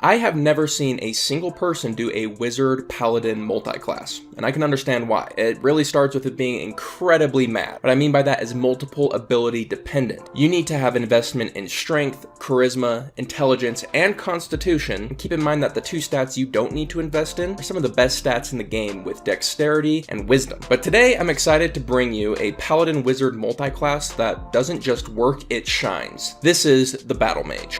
I have never seen a single person do a Wizard Paladin Multiclass, and I can understand why. It really starts with it being incredibly mad. What I mean by that is multiple ability dependent. You need to have investment in strength, charisma, intelligence, and constitution. And keep in mind that the two stats you don't need to invest in are some of the best stats in the game with dexterity and wisdom. But today I'm excited to bring you a Paladin Wizard Multiclass that doesn't just work, it shines. This is the Battle Mage.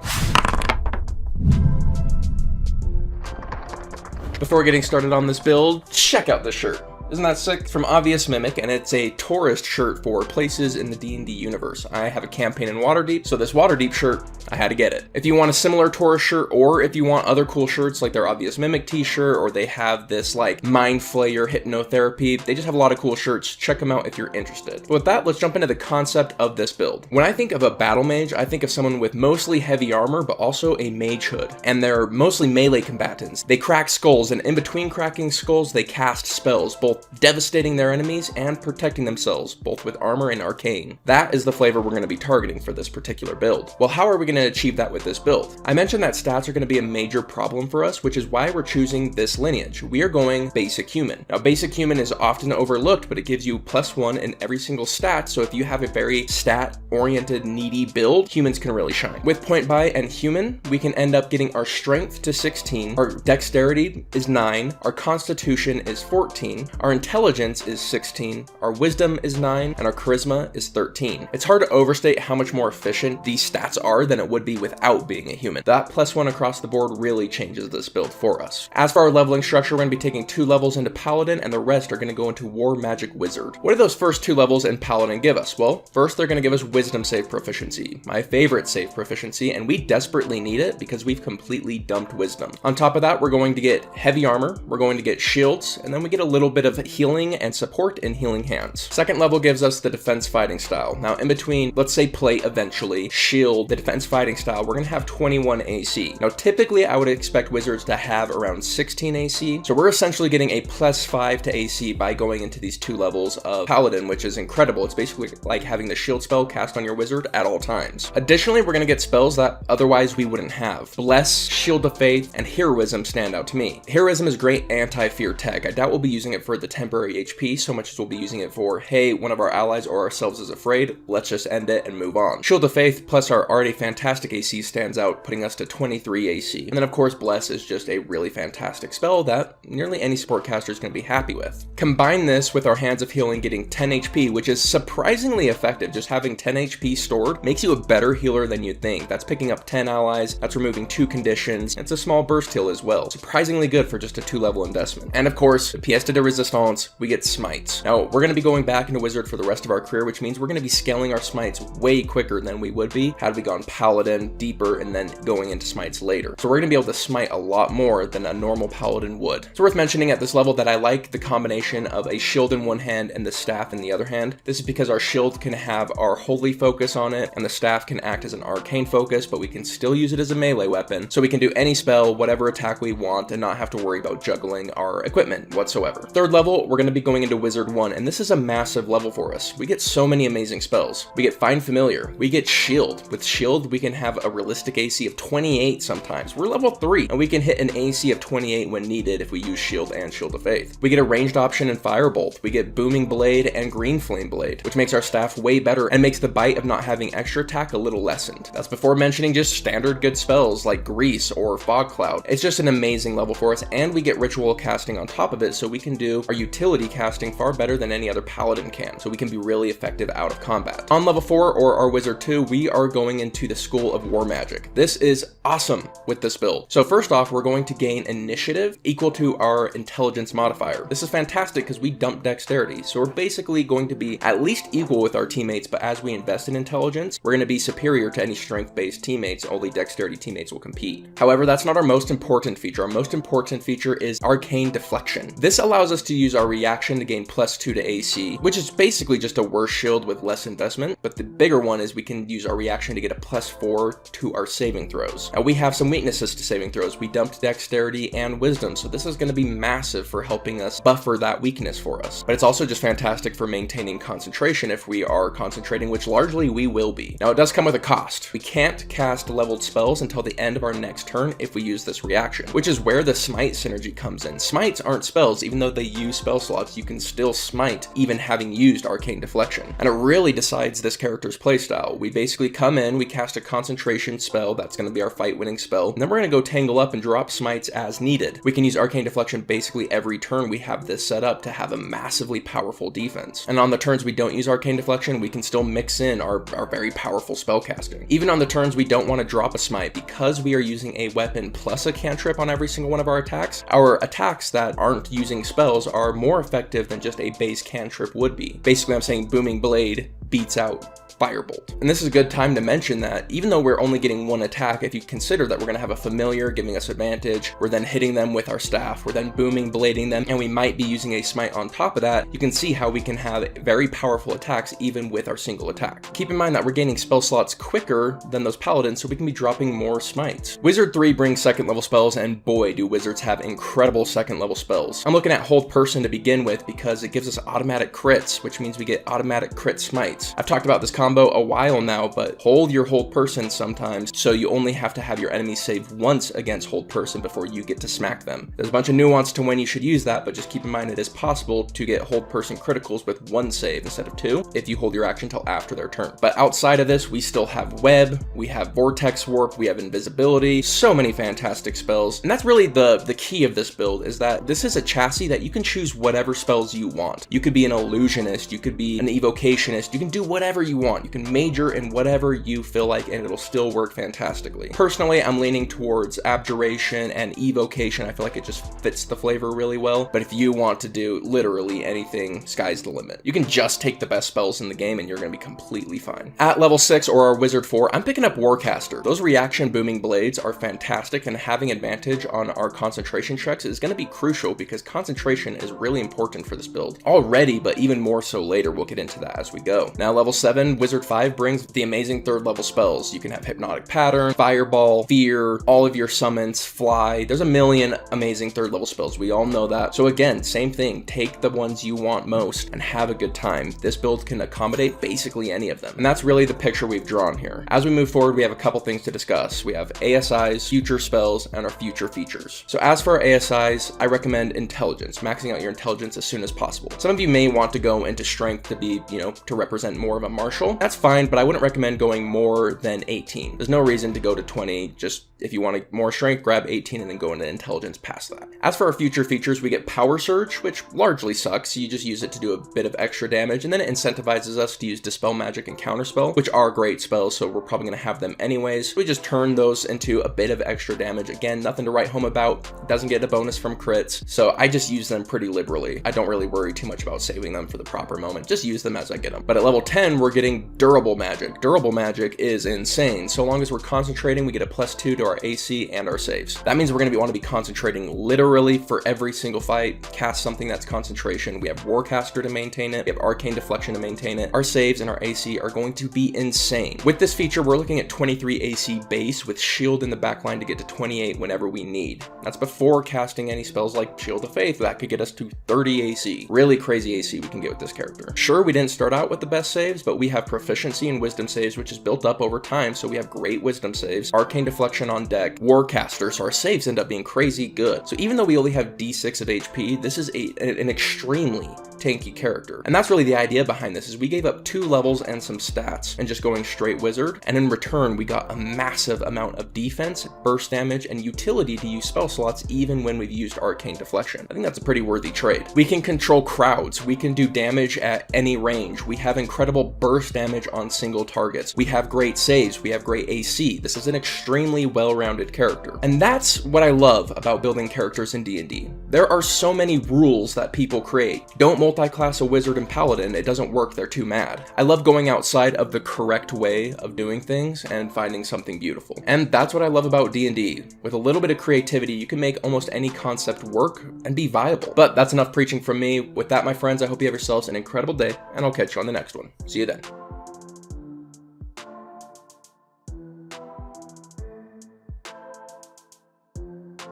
Before getting started on this build, check out this shirt. Isn't that sick? It's from Obvious Mimic, and it's a tourist shirt for places in the D&D universe. I have a campaign in Waterdeep, so this Waterdeep shirt, I had to get it. If you want a similar tourist shirt, or if you want other cool shirts like their Obvious Mimic t-shirt, or they have this like Mind Flayer hypnotherapy, they just have a lot of cool shirts. Check them out if you're interested. But with that, let's jump into the concept of this build. When I think of a battle mage, I think of someone with mostly heavy armor, but also a mage hood. And they're mostly melee combatants. They crack skulls, and in between cracking skulls, they cast spells, both devastating their enemies and protecting themselves, both with armor and arcane. That is the flavor we're going to be targeting for this particular build. Well, how are we going to achieve that with this build? I mentioned that stats are going to be a major problem for us, which is why we're choosing this lineage. We are going basic human. Now, basic human is often overlooked, but it gives you +1 in every single stat, so if you have a very stat-oriented, needy build, humans can really shine. With point buy and human, we can end up getting our strength to 16, our dexterity is 9, our constitution is 14, our intelligence is 16, our wisdom is 9, and our charisma is 13. It's hard to overstate how much more efficient these stats are than it would be without being a human. That +1 across the board really changes this build for us. As for our leveling structure, we're going to be taking 2 levels into Paladin, and the rest are going to go into War Magic Wizard. What do those first 2 levels in Paladin give us? Well, first they're going to give us Wisdom save proficiency, my favorite save proficiency, and we desperately need it because we've completely dumped Wisdom. On top of that, we're going to get heavy armor, we're going to get shields, and then we get a little bit of healing and support in healing hands. Second level gives us the defense fighting style. Now in between, let's say plate eventually, shield, the defense fighting style, we're gonna have 21 AC. Now typically I would expect wizards to have around 16 AC, so we're essentially getting a +5 to AC by going into these 2 levels of Paladin, which is incredible. It's basically like having the shield spell cast on your wizard at all times. Additionally, we're gonna get spells that otherwise we wouldn't have. Bless, Shield of Faith, and Heroism stand out to me. Heroism is great anti-fear tech. I doubt we'll be using it for the temporary HP so much as we'll be using it for, hey, one of our allies or ourselves is afraid, let's just end it and move on. Shield of Faith plus our already fantastic AC stands out, putting us to 23 AC. And then of course Bless is just a really fantastic spell that nearly any support caster is going to be happy with. Combine this with our Hands of Healing getting 10 HP, which is surprisingly effective. Just having 10 HP stored makes you a better healer than you'd think. That's picking up 10 allies, that's removing 2 conditions, it's a small burst heal as well. Surprisingly good for just a 2-level investment. And of course, the pièce de resistance, we get smites. Now, we're going to be going back into Wizard for the rest of our career, which means we're going to be scaling our smites way quicker than we would be had we gone Paladin deeper and then going into smites later. So we're going to be able to smite a lot more than a normal Paladin would. It's worth mentioning at this level that I like the combination of a shield in one hand and the staff in the other hand. This is because our shield can have our holy focus on it, and the staff can act as an arcane focus, but we can still use it as a melee weapon, so we can do any spell, whatever attack we want, and not have to worry about juggling our equipment whatsoever. Third level, we're going to be going into Wizard 1, and this is a massive level for us. We get so many amazing spells. We get Find Familiar, we get Shield. With Shield, we can have a realistic AC of 28 sometimes. We're level 3, and we can hit an AC of 28 when needed if we use Shield and Shield of Faith. We get a ranged option in Firebolt. We get Booming Blade and Green Flame Blade, which makes our staff way better and makes the bite of not having extra attack a little lessened. That's before mentioning just standard good spells like Grease or Fog Cloud. It's just an amazing level for us, and we get Ritual casting on top of it, so we can do our utility casting far better than any other Paladin can, so we can be really effective out of combat. On level 4, or our Wizard 2, we are going into the School of War Magic. This is awesome with this build. So first off, we're going to gain initiative equal to our intelligence modifier. This is fantastic because we dump dexterity, so we're basically going to be at least equal with our teammates, but as we invest in intelligence, we're going to be superior to any strength-based teammates. Only dexterity teammates will compete. However, that's not our most important feature. Our most important feature is Arcane Deflection. This allows us to use our reaction to gain +2 to AC, which is basically just a worse shield with less investment, but the bigger one is we can use our reaction to get a +4 to our saving throws. Now we have some weaknesses to saving throws. We dumped dexterity and wisdom, so this is going to be massive for helping us buffer that weakness for us. But it's also just fantastic for maintaining concentration if we are concentrating, which largely we will be. Now it does come with a cost. We can't cast leveled spells until the end of our next turn if we use this reaction, which is where the smite synergy comes in. Smites aren't spells. Even though they use spell slots, you can still smite even having used arcane deflection. And it really decides this character's playstyle. We basically come in, we cast a concentration spell, that's going to be our fight winning spell, and then we're going to go tangle up and drop smites as needed. We can use arcane deflection basically every turn we have this set up to have a massively powerful defense. And on the turns we don't use arcane deflection, we can still mix in our very powerful spell casting. Even on the turns we don't want to drop a smite, because we are using a weapon plus a cantrip on every single one of our attacks that aren't using spells are more effective than just a base cantrip would be. Basically, I'm saying Booming Blade beats out Firebolt. And this is a good time to mention that even though we're only getting one attack, if you consider that we're going to have a familiar giving us advantage, we're then hitting them with our staff, we're then booming blading them, and we might be using a smite on top of that, you can see how we can have very powerful attacks even with our single attack. Keep in mind that we're gaining spell slots quicker than those paladins, so we can be dropping more smites. Wizard 3 brings second level spells, and boy do wizards have incredible second level spells. I'm looking at Hold Person to begin with because it gives us automatic crits, which means we get automatic crit smites. I've talked about this combo a while now, but hold person sometimes, so you only have to have your enemies save once against hold person before you get to smack them. There's a bunch of nuance to when you should use that, but just keep in mind it is possible to get hold person criticals with one save instead of two if you hold your action till after their turn. But outside of this, we still have web, we have vortex warp, we have invisibility, so many fantastic spells. And that's really the key of this build, is that this is a chassis that you can choose whatever spells you want. You could be an illusionist, you could be an evocationist, you can do whatever you want. You can major in whatever you feel like and it'll still work fantastically. Personally, I'm leaning towards abjuration and evocation. I feel like it just fits the flavor really well. But if you want to do literally anything, sky's the limit. You can just take the best spells in the game and you're going to be completely fine. At level 6 or our Wizard 4, I'm picking up Warcaster. Those reaction booming blades are fantastic, and having advantage on our concentration checks is going to be crucial because concentration is really important for this build already, but even more so later. We'll get into that as we go. Now level 7, Wizard 5 brings the amazing third level spells. You can have Hypnotic Pattern, Fireball, Fear, all of your summons, Fly. There's a million amazing third level spells. We all know that. So again, same thing. Take the ones you want most and have a good time. This build can accommodate basically any of them. And that's really the picture we've drawn here. As we move forward, we have a couple things to discuss. We have ASIs, future spells, and our future features. So as for our ASIs, I recommend Intelligence, maxing out your Intelligence as soon as possible. Some of you may want to go into Strength to be, to represent more of a martial. That's fine, but I wouldn't recommend going more than 18. There's no reason to go to 20. Just if you want more strength, grab 18 and then go into intelligence past that. As for our future features, we get Power Surge, which largely sucks. You just use it to do a bit of extra damage, and then it incentivizes us to use Dispel Magic and Counterspell, which are great spells, so we're probably going to have them anyways. We just turn those into a bit of extra damage. Again, nothing to write home about. Doesn't get a bonus from crits, so I just use them pretty liberally. I don't really worry too much about saving them for the proper moment. Just use them as I get them. But at level 10, we're getting Durable Magic. Durable Magic is insane. So long as we're concentrating, we get a +2 to our AC and our saves. That means we're going to want to be concentrating literally for every single fight. Cast something that's concentration. We have Warcaster to maintain it. We have Arcane Deflection to maintain it. Our saves and our AC are going to be insane. With this feature, we're looking at 23 AC base with Shield in the backline to get to 28 whenever we need. That's before casting any spells like Shield of Faith. That could get us to 30 AC. Really crazy AC we can get with this character. Sure, we didn't start out with the best saves, but we have proficiency in wisdom saves, which is built up over time, so we have great wisdom saves. Arcane Deflection on deck, Warcaster, so our saves end up being crazy good. So even though we only have D6 of HP, this is an extremely tanky character. And that's really the idea behind this, is we gave up 2 levels and some stats and just going straight wizard, and in return we got a massive amount of defense, burst damage, and utility to use spell slots even when we've used Arcane Deflection. I think that's a pretty worthy trade. We can control crowds, we can do damage at any range, we have incredible burst damage on single targets, we have great saves, we have great AC. This is an extremely well-rounded character. And that's what I love about building characters in D&D. There are so many rules that people create. Don't multi-class a wizard and paladin, it doesn't work, they're too mad. I love going outside of the correct way of doing things and finding something beautiful. And that's what I love about D&D. With a little bit of creativity, you can make almost any concept work and be viable. But that's enough preaching from me. With that, my friends, I hope you have yourselves an incredible day, and I'll catch you on the next one. See you then.